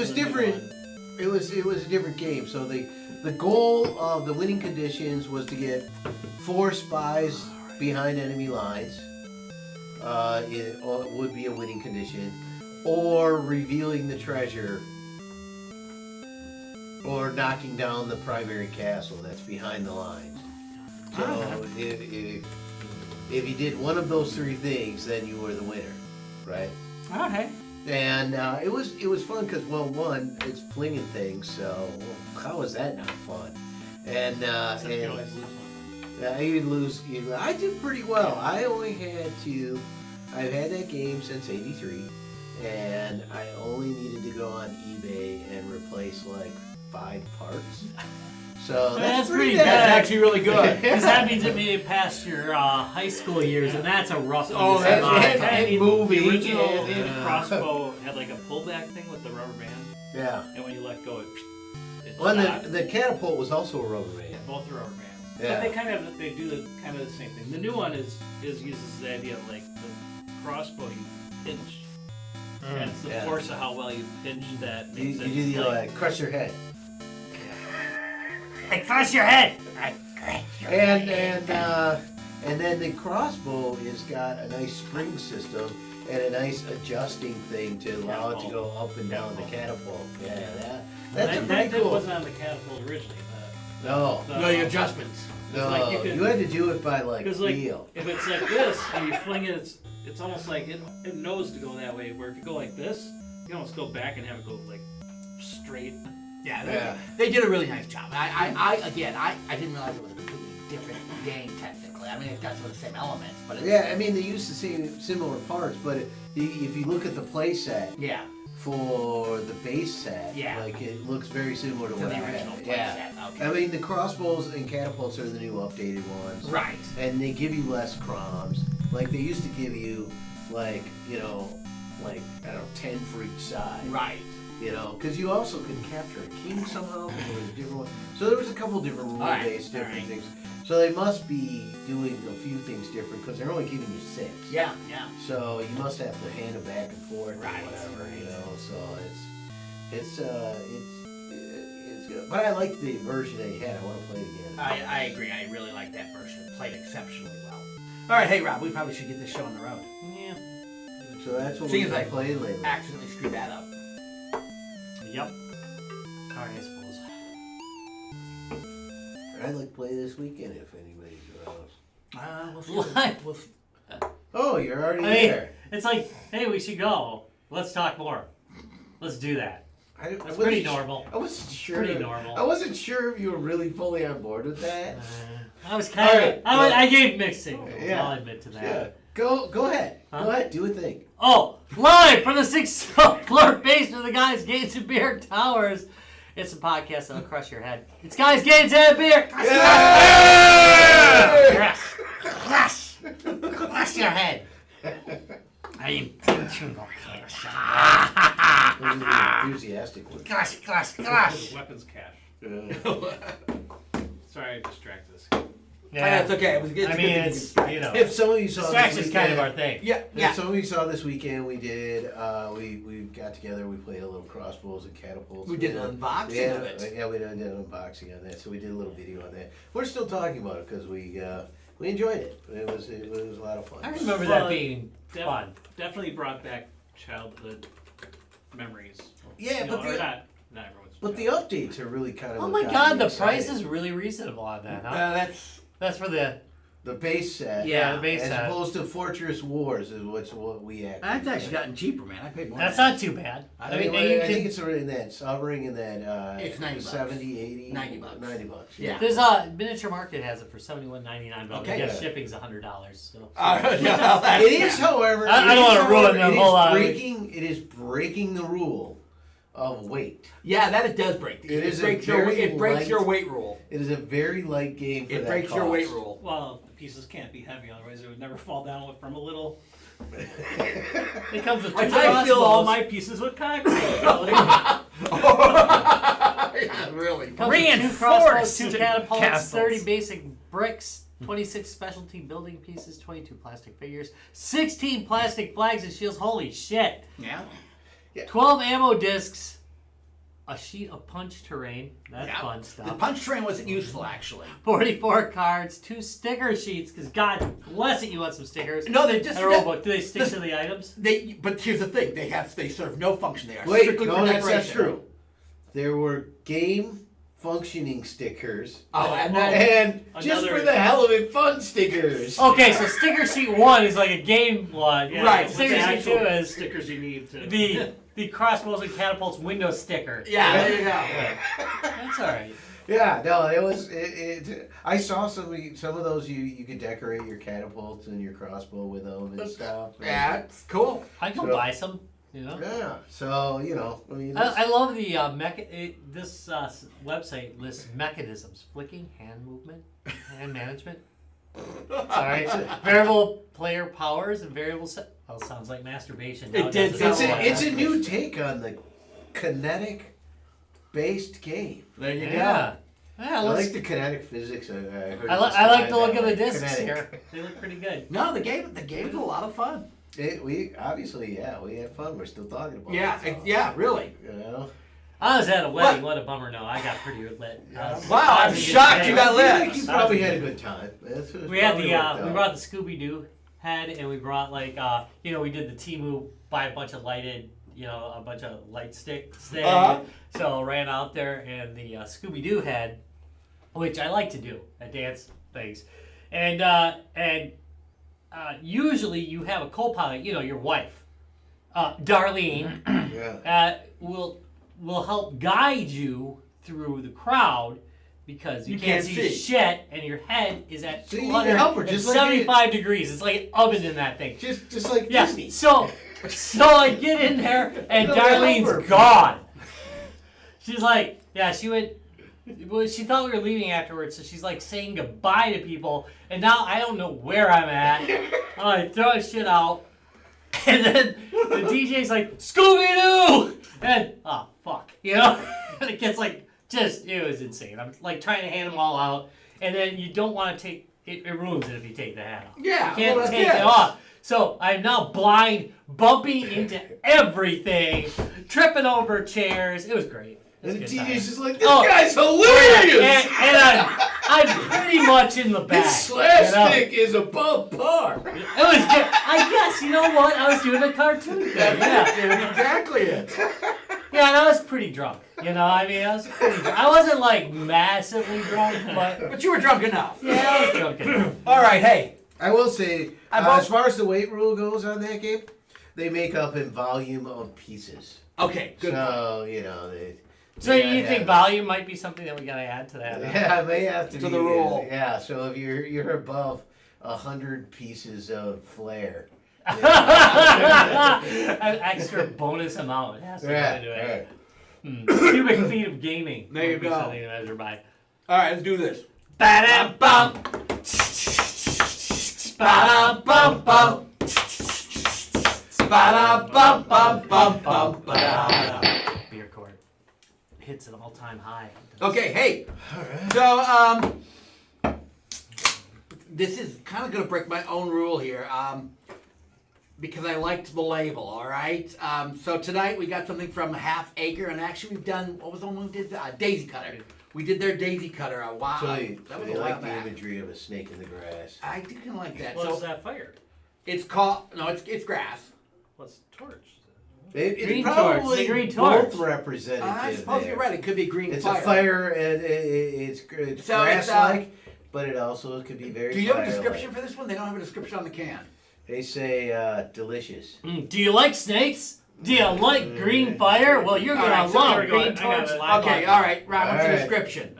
was different. It was a different game. So the goal of the winning conditions was to get 4 spies behind enemy lines. It would be a winning condition, or revealing the treasure, or knocking down the primary castle that's behind the lines. So if you did one of those 3 things, then you were the winner, right? Okay. And it was fun because, well, one, it's flinging things, so how is that not fun? And You always lose one. you lose. I did pretty well. I only had to. I've had that game since '83, and I only needed to go on eBay and replace like 5 parts. So that's pretty good. bad. That's actually really good. Because that means it made it past your high school years, and that's a rough one. Oh, to that's survive. and movie. The original Yeah. crossbow had like a pullback thing with the rubber band, Yeah. and when you let go, it Well, shot. the catapult was also a rubber band. Yeah, both are rubber bands. Yeah. But they do the kind of the same thing. The new one uses the idea of like the crossbow you pinch. And it's the Yeah. force of how well you pinch that You makes it do the like, crush your head. I crush your head. And then the crossbow has got a nice spring system and a nice adjusting thing to allow it to go up and down the catapult. Yeah, that's pretty that cool. wasn't on the catapult originally. No, No, your adjustments. no, like you you, could- had to do it by like Because like feel. if it's like this and you fling it, it's almost like it knows to go that way. Where if you go like this, you can almost go back and have it go like straight. Yeah, they did a really nice job. I didn't realize it was a completely different game technically. I mean, it's got some of the same elements, but it's, Yeah, I mean they use the same similar parts, but if you look at the play set yeah, for the base set, Yeah. like it looks very similar to to what the I original had. play Yeah. set. Okay. I mean, the crossbows and catapults are the new updated ones. Right. And they give you less croms. Like, they used to give you, like, I don't know, 10 for each side. Right. Because you also could capture a king somehow, because there was a different one. So there was a couple different rule-based different things. So they must be doing a few things different, because they're only giving you 6. Yeah. So you must have to hand them back and forth Right, or whatever, right. So it's good. But I like the version they had. I want to play it again. I agree. I really like that version. It played exceptionally well. All right, hey Rob, we probably should get this show on the road. Yeah. So that's what Seems we've like been playing lately. Accidentally screwed that up. Yep. Alright, I suppose. I'd like to play this weekend if anybody's around. We'll see. What? We'll see. Oh, you're already I mean, there. it's like, hey, we should go. Let's talk more. Let's do that. That's pretty normal. I wasn't sure. Pretty normal. I wasn't sure if you were really fully on board with that. I was kind of. Alright, I gave mixed signals. Yeah. I'll admit to that. Yeah. Go ahead. Huh? Go ahead. Do a thing. Oh, live from the 6th floor basement of the Guys, Gates, and Beer Towers. It's a podcast that'll crush your head. It's Guys, Gates, and Beer. Yeah! Crush your head. I am Enthusiastic one. There's weapons cache. Sorry, I distracted us. Yeah, it's okay. It was good. I mean, it's, you know, If some of you saw this distraction's kind of weekend- our thing. Yeah. If some of you saw this weekend, we did. We got together. We played a little crossbows and catapults. We did an unboxing of it. Yeah, we did an unboxing on that. So we did a little video on that. We're still talking about it because we enjoyed it. It was a lot of fun. I remember Well, that being fun. Definitely brought back childhood memories. Yeah, You know, but or the not everyone's. but the childhood. updates are really kind of. Oh what my got God, me the price excited. is really reasonable on that, huh? That's for the The base set. Yeah, the base as set. opposed to Fortress Wars is what we actually. That's actually gotten cheaper, man. I paid more. That's than not too bad. I I mean, mean, and you I think can, it's already in that. It's hovering in that. It's $90. 70, 80, $90. $90. Yeah. there's a Miniature Market has it for $71.99, but Okay. I guess Yeah. shipping's $100. So. It is, however. I don't wanna ruin the whole lot of it. It is breaking the rule of weight. Yeah, that it does break. It is a breaks very it breaks light- your weight rule. It is a very light game for It that breaks your cost. weight rule. Well, the pieces can't be heavy, otherwise it would never fall down from a little. It comes with two I fill all crossbows. my pieces with concrete. Yeah, really. Comes with two crossbows, two catapults, 30 basic bricks, 26 specialty building pieces, 22 plastic figures, 16 plastic flags and shields. Holy shit! Yeah. 12 ammo discs, a sheet of punch terrain. That's Yeah. fun The stuff. punch train wasn't useful, actually. 44 cards, 2 sticker sheets, because God bless it, you want some stickers. No, they just... And a rule book. Do they stick to the items? But here's the thing. They serve no function. They are Wait, strictly no, for that's decoration. true. There were game functioning stickers. Oh, and then... And just for the hell of it, fun stickers. Okay, so sticker sheet 1 is like a game one. Yeah, Right, what's Sticker the sheet 2 actual is stickers you need to the crossbows and catapults window sticker. Yeah, there you go. That's alright. Yeah, no, it was. I saw some of those. You could decorate your catapults and your crossbow with them and stuff. Yeah, it's cool. I can So- buy some, you know. Yeah. So I mean. I love the this website lists mechanisms: flicking, hand movement, hand management. Sorry, variable player powers and variable set. Well, sounds like masturbation. It Now did doesn't sound it? like it's a new take on the kinetic-based game. There you Yeah. Yeah, I let's, like the kinetic physics. I heard I like the look of the described discs kinetic. here. They look pretty good. No, the game's a lot of fun. We obviously, we had fun. We're still talking about Yeah, it. so, yeah, really. You know. I was at a wedding. What a bummer! No, I got pretty lit. Wow, I'm shocked you got lit. I think you probably had a good time. We had we brought the Scooby Doo head, and we brought we did the Temu, buy a bunch of lighted, a bunch of light sticks thing. So ran out there and the Scooby Doo head, which I like to do at dance things, and usually you have a co-pilot, your wife, Darlene, Yeah. will help guide you through the crowd. Because you can't see shit, and your head is at So you need a helper, just like 275 degrees. It's like an oven in that thing. Just like Yeah. Disney. So I get in there, and No, Darlene's helper. gone. She's like, she went. Well, she thought we were leaving afterwards, so she's like saying goodbye to people, and now I don't know where I'm at. I'm like throwing shit out, and then the DJ's like Scooby-Doo, and oh fuck, and it gets like. It was insane. I'm like trying to hand them all out, and then you don't want to take it. It ruins it if you take the hat off. Yeah, you can't well, take it off. So I'm now blind, bumping into everything, tripping over chairs. It was great. It was And a the good time. DJ's just like, this guy's hilarious! And I'm pretty much in the back. His slash you know? stick is above par. It was good. I guess, you know what? I was doing a cartoon thing. That's exactly it. Yeah, and I was pretty drunk. I was pretty drunk. I wasn't like massively drunk, but you were drunk enough. yeah, I was drunk enough. All right, hey. I will say, as far as the weight rule goes on that game, they make up in volume of pieces. Okay, good. So, So you think volume might be something that we gotta add to that? Yeah, it may have to To be the rule. Yeah, so if you're above 100 pieces of flair. An extra bonus amount. It has to go into it. Cubic feet of gaming. There you would be go. Something to measure by. All right, let's do this. Ba-da-bum. Ba-da-bum-bum. Beer court hits an all-time high. Okay, hey. So, this is kind of going to break my own rule here, because I liked the label, all right? So tonight we got something from Half Acre, and actually we've done, what was the one we did? Daisy Cutter. We did their Daisy Cutter a while. So that was they a while like the back. imagery of a snake in the grass. I do kind of like that. What's So that fire? it's called, no, it's grass. What's torch? It's Green torch, probably the green torch. both representative I suppose there. you're right. It could be green It's fire. a fire, and it's So it's, grass-like, but it also could be very Do you have a fire-like. description for this one? They don't have a description on the can. They say delicious. Do you like snakes? Do you like green fire? Well, you're gonna Alright, so love here we go. green I got torch. it. Live Okay, on. all right, Rob, what's the Alright. description?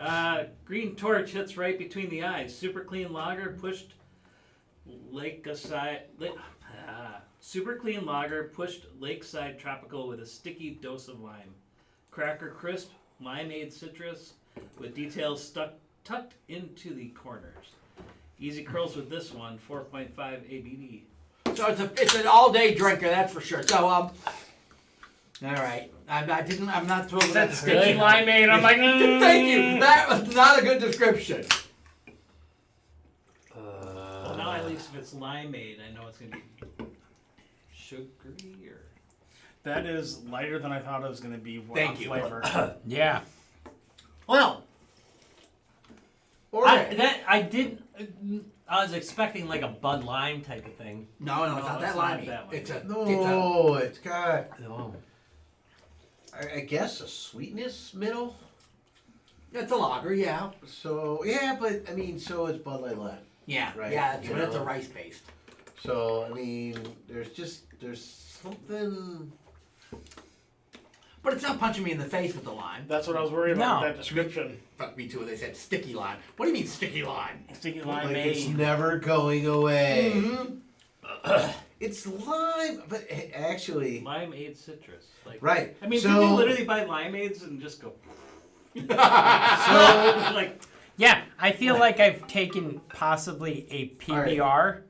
Green torch hits right between the eyes. Super clean lager pushed lakeside. Super clean lager pushed lakeside tropical with a sticky dose of lime. Cracker crisp, limeade citrus with details tucked into the corners. Easy curls with this one. 4.5 ABV. So it's an all-day drinker, that's for sure. So all right, I'm not thrilled with that Sticky description. limeade. I'm like, Thank you. That was not a good description. Well, now at least if it's limeade, I know it's gonna be sugary or. That is lighter than I thought it was going to be. Thank you. Flavor. Yeah. Well, Or I was expecting like a Bud Lime type of thing. No, it's No, not it's that not limey. that It's a. no, it's got No. I guess a sweetness middle. It's a lager, yeah. So yeah, but I mean, so is Bud Light Lime. Yeah, Right, yeah. you But it's a know. rice paste. So I mean, there's something. But it's not punching me in the face with the lime. That's what I was worried about No. with that description. Fuck me too when they said sticky lime. What do you mean sticky lime? Sticky Like limeade. it's never going away. Mm-hmm. It's lime, but actually, Limeade citrus. Like, right. I mean, so, could they literally buy limeades and just go? so Like, Yeah, I feel like I've taken possibly a PBR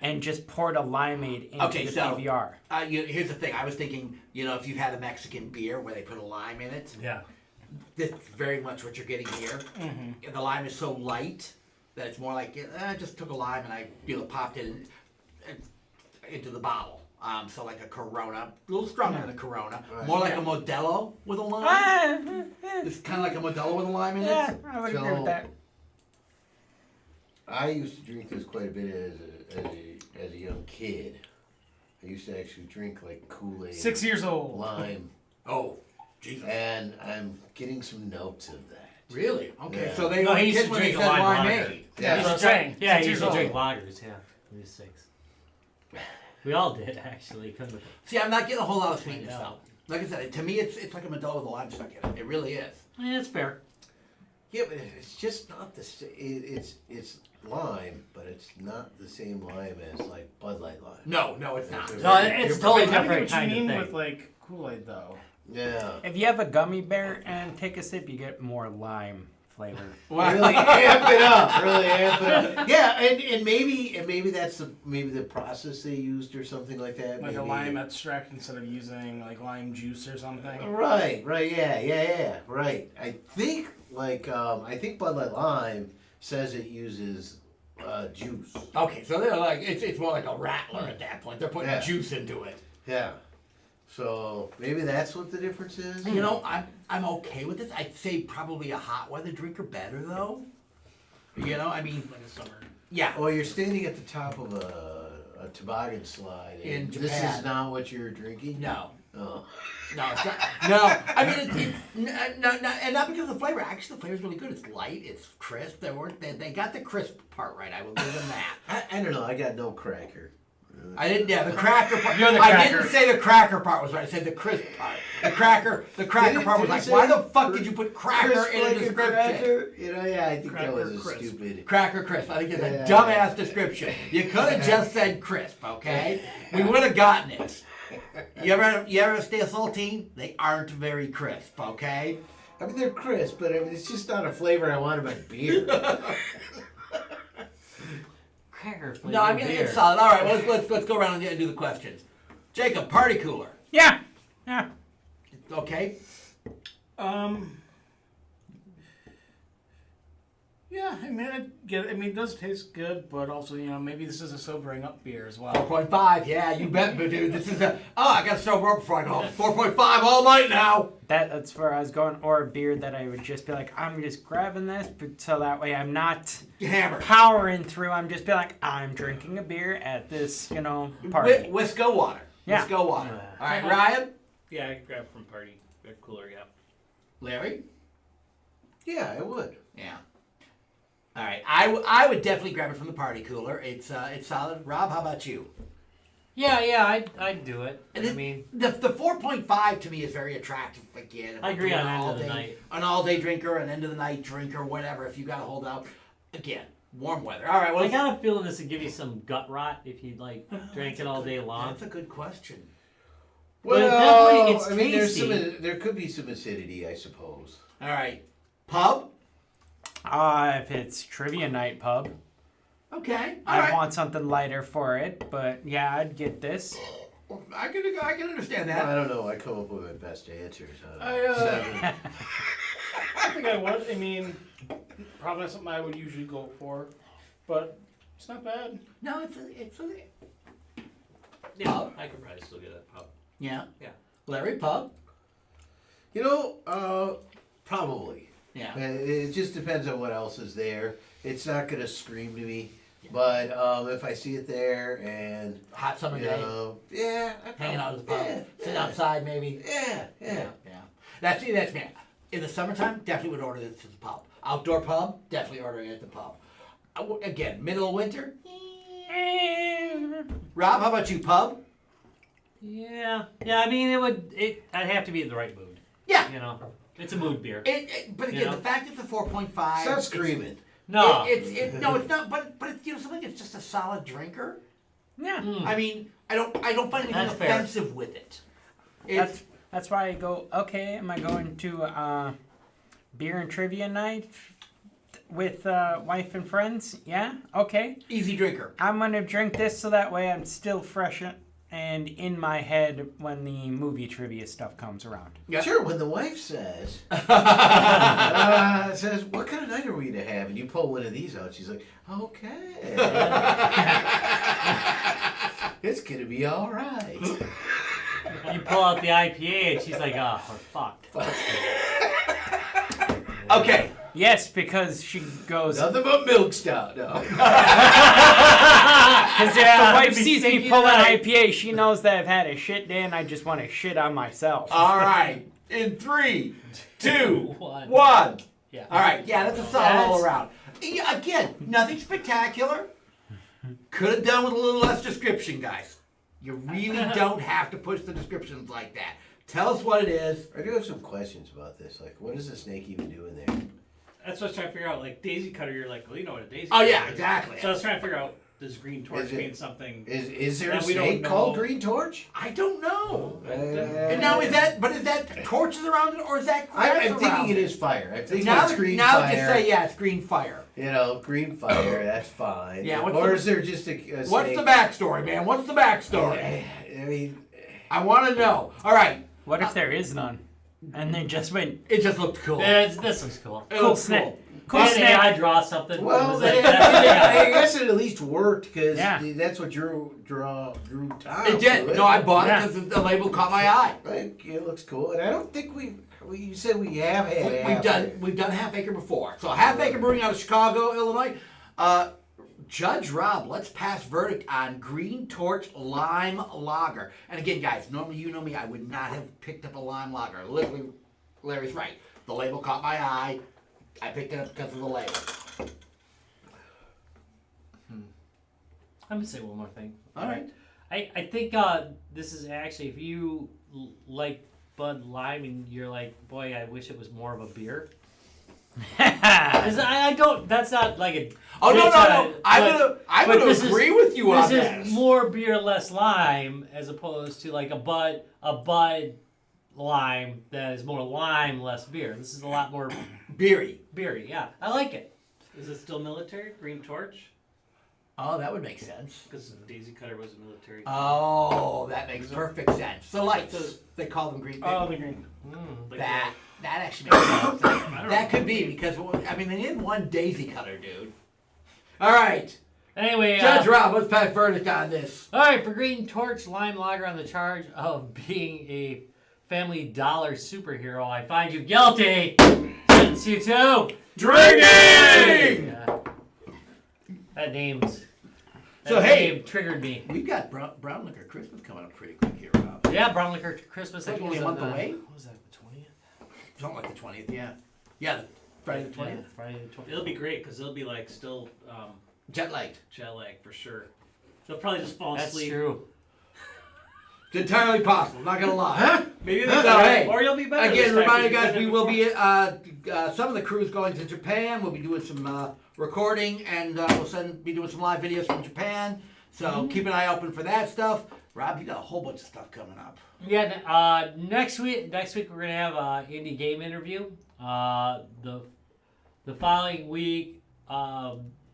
and just poured a limeade into Okay, the so- PBR. Here's the thing. I was thinking, if you've had a Mexican beer where they put a lime in it, Yeah. that's very much what you're getting here. Mm-hmm. And the lime is so light that it's more like I just took a lime and I popped it into the bottle. So like a Corona, a little stronger than a Corona, Right. more like a Modelo with a lime. Ah, It's kind of like a Modelo with a lime in yeah, it. I would agree So- with that. I used to drink this quite a bit as a young kid. I used to actually drink like Kool-Aid, 6 years old. lime, Oh, Jesus. and I'm getting some notes of that. Really? Okay, Yeah. so they No, were he used kids to when they drink said a lime limeade. lager. Yeah. That's what I'm saying. Yeah, 6 he years used to old. drink lagers. Yeah, he was 6. We all did actually. Couldn't have- See, I'm not getting a whole lot of sweetness I though. know. Like I said, to me, it's like a Modelo with a lime stuck in it. It really is. Yeah, it's fair. Yeah, but it's just not the same. It's lime, but it's not the same lime as like Bud Light lime. No, it's not. It's No, it's different. totally I get different what you kind of mean thing. with like Kool-Aid though. Yeah. If you have a gummy bear and take a sip, you get more lime flavor. Really amp it up. Really amp it up. Yeah, and maybe that's the process they used or something like that. Like a maybe. lime extract instead of using like lime juice or something. Right, yeah, right. I think I think Bud Light Lime says it uses juice. Okay, so they're like it's more like a rattler at that point. They're putting Yeah. juice into it. Yeah. So maybe that's what the difference is. I'm okay with this. I'd say probably a hot weather drinker better though. I mean, like a summer. yeah. Well, you're standing at the top of a toboggan slide. In And this Japan. is not what you're drinking. No. Oh. No, it's not. No, I mean and not because of the flavor. Actually, the flavor's really good. It's light. It's crisp. They got the crisp part right. I will give them that. I don't know. I got no cracker. I didn't. Yeah, the cracker part. You're the I cracker. didn't say the cracker part was right. I said the crisp part. The cracker part was Did it like, say why the fuck did you put cracker Crisp in a like description? cracker? Yeah, I think Cracker that was a crisp. stupid. Cracker crisp. I think it's a Yeah. dumbass description. You could have just said crisp, okay? We would have gotten it. You ever stay a saltine? They aren't very crisp, okay? I mean, they're crisp, but I mean, it's just not a flavor I want in my beer. Cracker flavor No, I mean beer. it's solid. All right, well, let's go around and do the questions. Jacob, party cooler, Yeah. okay? Yeah, I mean, I get it. I mean, it does taste good, but also, maybe this is a sobering up beer as well. 4.5, yeah, you bet, but dude. This is I got to sober up before I go home. 4.5 all night now. That's where I was going. Or a beer that I would just be like, I'm just grabbing this, but so that way I'm not Hammer. powering through. I'm just be like, I'm drinking a beer at this, party. Wisco water. Yeah. Wisco water. All right, Ryan, Yeah, I could grab from party. They're cooler, yeah. Larry. Yeah, I would. Yeah. All right, I would definitely grab it from the party cooler. It's solid. Rob, how about you? Yeah, I'd do it. And I mean, the 4.5 to me is very attractive. Again, if I I'm agree doing on an end of all the day- night. an all-day drinker, an end of the night drinker, whatever. If you got to hold out, again, warm weather. All right, well, I got a feeling this would give you some gut rot if you drank it all day long. that's a good question. But definitely it's I mean, tasty. there could be some acidity, I suppose. All right, pub. If it's trivia night pub, Okay, all I right. want something lighter for it. But yeah, I'd get this. I can understand I that. don't know. I come up with my best answers. I, Seven. I think I would. I mean, probably not something I would usually go for, but it's not bad. No, it's a Yeah, I could probably still get a pop. yeah. Yeah. Larry, pub? You know, probably. Yeah. It just depends on what else is there. It's not gonna scream to me, but if I see it there and Hot summer you day. know, yeah, I Hanging out at the pub. yeah, Sitting yeah, outside maybe. yeah, yeah. That's me. In the summertime, definitely would order this at the pub. Outdoor pub, definitely ordering it at the pub. Again, middle of winter. Rob, how about you, pub? Yeah. I mean, I'd have to be in the right mood. Yeah. You know, it's a mood beer. But again, You know? the fact it's a 4.5. Stop screaming. No. No, it's not. But it's something that's just a solid drinker. Yeah. I mean, I don't find anything That's fair. offensive with it. It's That's why I go, okay, am I going to beer and trivia night with wife and friends? Yeah? Okay. easy drinker. I'm going to drink this so that way I'm still fresh and in my head when the movie trivia stuff comes around. Yeah. Sure, when the wife says, says, what kind of night are we to have? And you pull one of these out, she's like, okay. It's gonna be all right. You pull out the IPA and she's like, oh, we're fucked. Okay. Yes, because she goes, Nothing but milk stout. No. because if the wife I'd be sees me thinking pull an that. IPA, she knows that I've had a shit day and I just want to shit on myself. All right. In 3, 2, One. 1. Yeah. All right. Yeah, that's a solid That's- all around. Yeah, again, nothing spectacular. Could have done with a little less description, guys. You really don't have to push the descriptions like that. Tell us what it is. I do have some questions about this. Like, what does the snake even do in there? That's what I was trying to figure out. Like daisy cutter, you're like, well, you know what a daisy Oh cutter yeah, is. exactly. So I was trying to figure out, does green torch Is it- mean something? Is there a That we don't snake called know. Green Torch? I don't know. And Now is that torches around it or is that grass I'm around thinking it it? is fire. I'm thinking Now, it's green now fire. just say yeah, it's green fire. You know, green fire. That's fine. Yeah, what's Or the- is there just a What's snake? the backstory, man? What's the backstory? I mean, I want to know. All right, What if there is none? And they just went, it just looked cool. This looks cool. It cool looks snake. Cool Cool snake. I draw something. well, It was I like, that's guess it at least worked because Yeah. that's what drew Tom. It did. to No, I bought Yeah. it because the label caught my eye. Like, it looks cool, and I don't think you said we have had. We've done Half Acre before. So Half Acre Brewing out of Chicago, Illinois. Judge Rob, let's pass verdict on Green Torch Lime Lager. And again, guys, normally you know me, I would not have picked up a lime lager. Literally, Larry's right. The label caught my eye. I picked it up because of the label. I'm gonna say one more thing. All right. I think this is actually, if you like Bud Lime and you're like, boy, I wish it was more of a beer. 'Cause I don't. That's not like a. Oh no, it's no, a- no! I'm but gonna this agree with you on This this. is more beer, less lime, as opposed to like a Bud lime that is more lime, less beer. This is a lot more Beery. beery. Yeah, I like it. Is it still military? Green torch? Oh, that would make sense. Because daisy cutter was a military. Oh, that makes perfect sense. The lights, they call them green. Oh, the green. Like that actually makes sense. don't That know. could be because I mean they did one daisy cutter, dude. All right, Anyway, Judge Rob, let's pass verdict on this. all right, for Green Torch Lime Lager on the charge of being a Family Dollar superhero, I find you guilty. Sentence you to Drinking. Yeah. That name's. So, that hey. name triggered me. We've got brown liquor Christmas coming up pretty quick here, Rob. Yeah, Brown Liquor Christmas. I Like think only was a month on, away? What was that? The 20th. Something like the 20th, yeah. Yeah, Friday the 20th. Yeah, Friday the 20th. It'll be great because it'll be like still Jet lagged. jet lag for sure. They'll probably just fall That's asleep. true. It's entirely possible. Not gonna lie. Maybe So, they'll hey, or you'll be better. this Again, time reminder 'cause you've guys, done we it will before. be some of the crews going to Japan. We'll be doing some recording, and we'll be doing some live videos from Japan. So keep an eye open for that stuff. Rob, you got a whole bunch of stuff coming up. Yeah. Next week we're gonna have an indie game interview. The following week,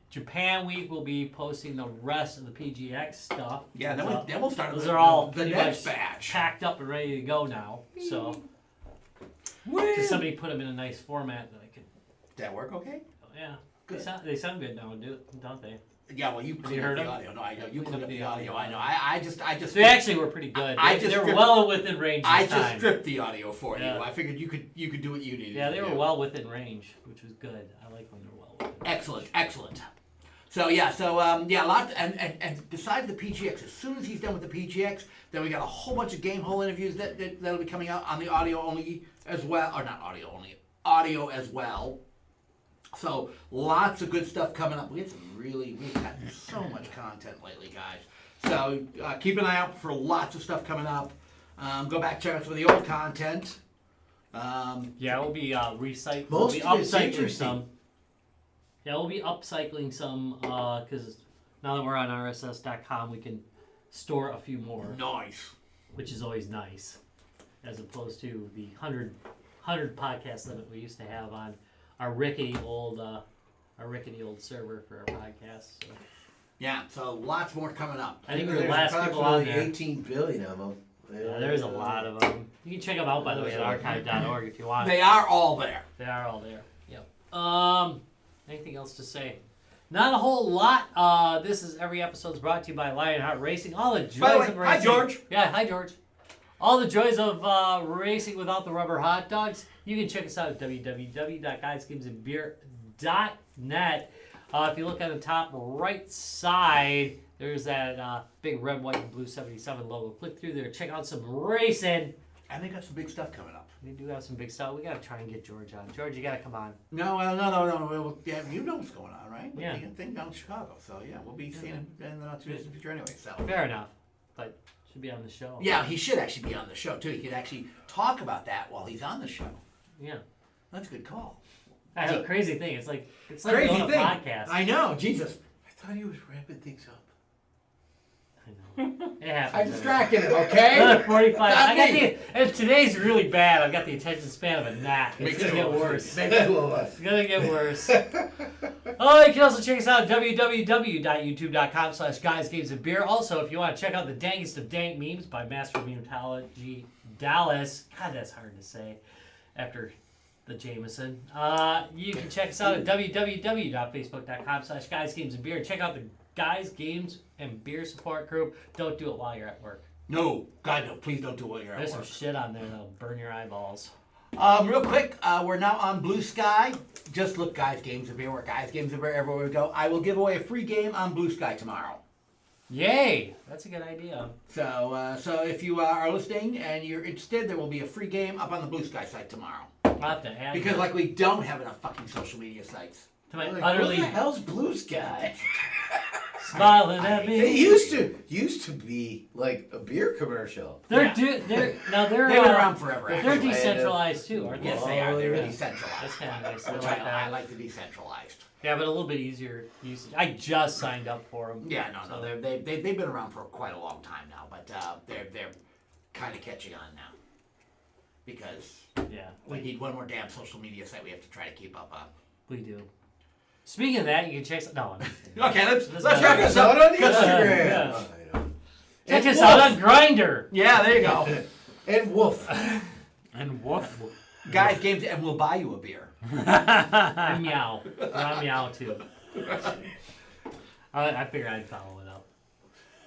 Japan week, will be posting the rest of the PGX stuff. Yeah, So then we'll start those the, are all the pretty next much batch. packed up and ready to go now. So, just somebody put them in a nice format that I could. Did that work okay? Yeah, Good. they sound good now, don't they? Yeah, well, you cleaned heard up the them? audio. No, I know. You Cleaned cleaned up up the the audio. audio. I know. I just. They actually were pretty good. I just They're stripped- well within range this I just time. stripped the audio for Yeah. you. I figured you could do what you needed. Yeah, to they were do. well within range, which was good. I like when they're well within range. Excellent. So yeah, lots and besides the PGX, as soon as he's done with the PGX, then we got a whole bunch of game hole interviews that'll be coming out on the audio only as well, or not audio only, audio as well. So lots of good stuff coming up. We've got so much content lately, guys. So keep an eye out for lots of stuff coming up. Go back, check out some of the old content. Yeah, we'll be recycling. Most We'll be of it's upcycling interesting. some. Yeah, we'll be upcycling some because now that we're on RSS.com, we can store a few more, Nice. which is always nice, as opposed to the 100 podcast limit we used to have on our rickety old server for our podcast. So. Yeah, so lots more coming up. I think we're the There's last people on approximately there. 18 billion of them. Yeah, there's a lot of them. You can check them out, by the way, at archive.org if you want. They are all there. They are all there. Yep. Anything else to say? Not a whole lot. This is every episode's brought to you by Lionheart Racing. All the joys By the way, of hi, racing. George. Yeah, hi George. All the joys of racing without the rubber hot dogs. You can check us out at www.guysgamesandbeer.net. If you look on the top right side, there's that big red, white, and blue 77 logo. Click through there. Check out some racing. And they got some big stuff coming up. We do have some big stuff. We gotta try and get George on. George, you gotta come on. No. Yeah, you know what's going on, right? Yeah. The thing down in Chicago. So yeah, we'll be seeing him in the not too distant future anyway. So Fair enough, but should be on the show. yeah, he should actually be on the show too. He could actually talk about that while he's on the show. Yeah. That's a good call. That's a crazy thing. It's like Crazy doing a thing. podcast. I know, Jesus. I thought he was wrapping things up. I know. It happens. I'm distracting him, okay? Another 45. Not I got me. if today's really bad, I've got the attention span of a gnat. It's gonna get worse. Make two of us. It's gonna get worse. Oh, you can also check us out at www.youtube.com/guysgamesandbeer. Also, if you want to check out the dangest of dank memes by Master of Memeology Dallas. God, that's hard to say after the Jameson. You can check us out at www.facebook.com/guysgamesandbeer. Check out the Guys, Games, and Beer support group. Don't do it while you're at work. No, God, no, please don't do it while you're at There's some work. shit on there that'll burn your eyeballs. Real quick, we're now on Blue Sky. Just look, Guys Games of Beer. We're Guys Games of Beer everywhere we go. I will give away a free game on Blue Sky tomorrow. Yay! That's a good idea. So if you are listening and you're interested, there will be a free game up on the Blue Sky site tomorrow. I'll have to add Because that we don't have enough fucking social media sites. to my Like, utterly who the hell's Blue Sky? smiling at me. It used to be like a beer commercial. They're Yeah. they're They've been around forever. They're Actually. decentralized too, aren't they? Yes, they are. They're Yeah. decentralized. That's kind of nice. I Which like I that. like the decentralized. Yeah, but a little bit easier usage. I just signed up for them. Yeah, no, they've been around for quite a long time now, but they're kind of catching on now because Yeah, we need one more damn social media site we have to try to keep up on. we do. Speaking of that, you can check. No, I'm just kidding. Okay, let's This wrap is- this Check us up. out on Good stuff. Instagram. Yeah. Oh, I know. check And us out Woof. on Grinder. Yeah, there you go. And Woof. And woof. Guys, games, and we'll buy you a beer. And meow. I'm meow too. I figured I'd follow it up.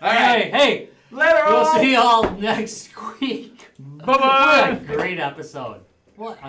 All right, Hey, later we'll on. see y'all next week. Bye-bye. What a great episode. What a